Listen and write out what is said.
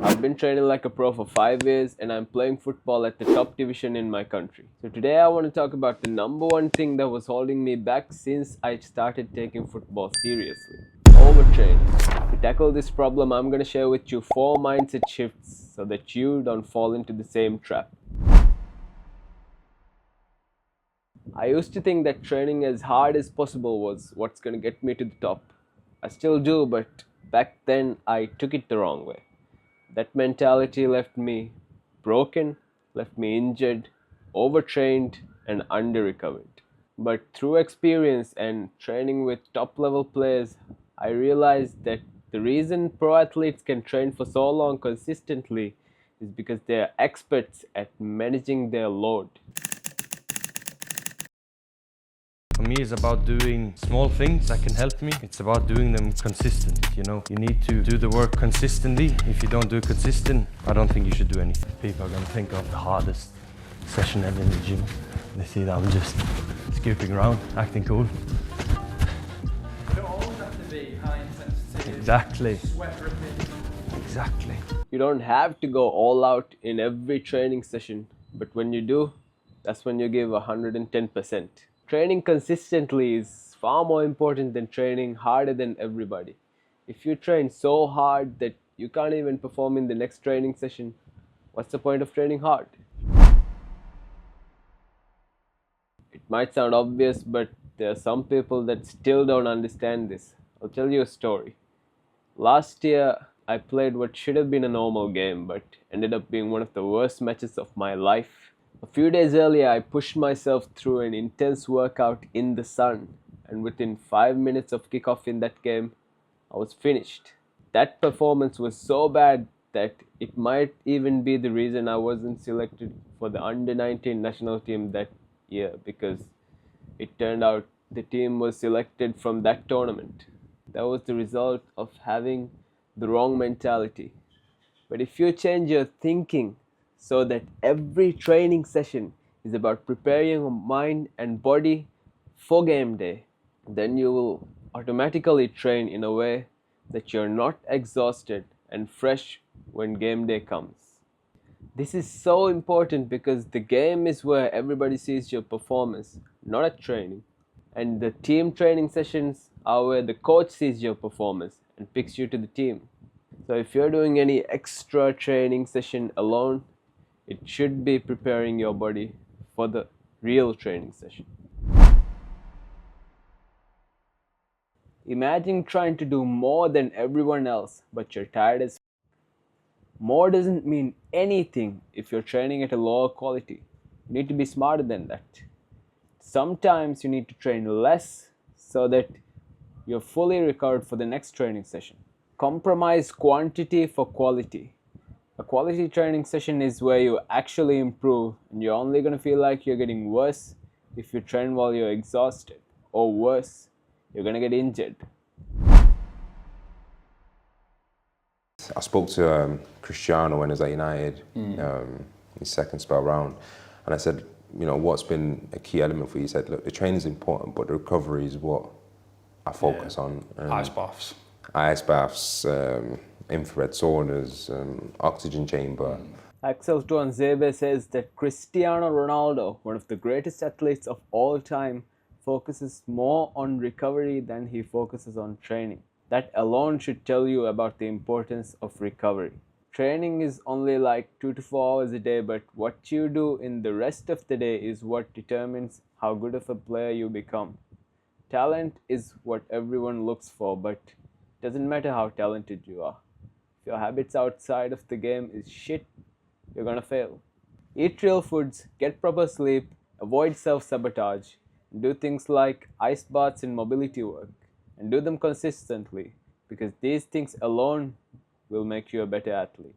I've been training like a pro for 5 years and I'm playing football at the top division in my country. So today I want to talk about the number one thing that was holding me back since I started taking football seriously. Overtraining. To tackle this problem, I'm going to share with you 4 mindset shifts so that you don't fall into the same trap. I used to think that training as hard as possible was what's going to get me to the top. I still do, but back then I took it the wrong way. That mentality left me broken, left me injured, overtrained, and under recovered. But through experience and training with top level players, I realized that the reason pro athletes can train for so long consistently is because they are experts at managing their load. For me, it's about doing small things that can help me. It's about doing them consistent, You need to do the work consistently. If you don't do it consistent, I don't think you should do anything. People are going to think of the hardest session ever in the gym. They see that I'm just skipping around, acting cool. You don't always have to be high intensity. Exactly. Sweat ripping. Exactly. You don't have to go all out in every training session, but when you do, that's when you give 110%. Training consistently is far more important than training harder than everybody. If you train so hard that you can't even perform in the next training session, what's the point of training hard? It might sound obvious, but there are some people that still don't understand this. I'll tell you a story. Last year, I played what should have been a normal game, but ended up being one of the worst matches of my life. A few days earlier, I pushed myself through an intense workout in the sun, and within 5 minutes of kickoff in that game, I was finished. That performance was so bad that it might even be the reason I wasn't selected for the under 19 national team that year, because it turned out the team was selected from that tournament. That was the result of having the wrong mentality. But if you change your thinking so that every training session is about preparing your mind and body for game day, then you will automatically train in a way that you're not exhausted and fresh when game day comes. This is so important because the game is where everybody sees your performance, not at training. And the team training sessions are where the coach sees your performance and picks you to the team. So if you're doing any extra training session alone, it should be preparing your body for the real training session. Imagine trying to do more than everyone else, but you're tired as more doesn't mean anything if you're training at a lower quality. You need to be smarter than that. Sometimes you need to train less so that you're fully recovered for the next training session. Compromise quantity for quality. A quality training session is where you actually improve, and you're only going to feel like you're getting worse if you train while you're exhausted, or worse, you're going to get injured. I spoke to Cristiano when he was at United, his second spell round, and I said, what's been a key element for you? He said, look, the training is important, but the recovery is what I focus on. Ice baths. Ice baths, infrared saunas, oxygen chamber. Axel Tuanzebe says that Cristiano Ronaldo, one of the greatest athletes of all time, focuses more on recovery than he focuses on training. That alone should tell you about the importance of recovery. Training is only like 2 to 4 hours a day, but what you do in the rest of the day is what determines how good of a player you become. Talent is what everyone looks for, but it doesn't matter how talented you are. If your habits outside of the game is shit, you're gonna fail. Eat real foods, get proper sleep, avoid self-sabotage, do things like ice baths and mobility work, and do them consistently, because these things alone will make you a better athlete.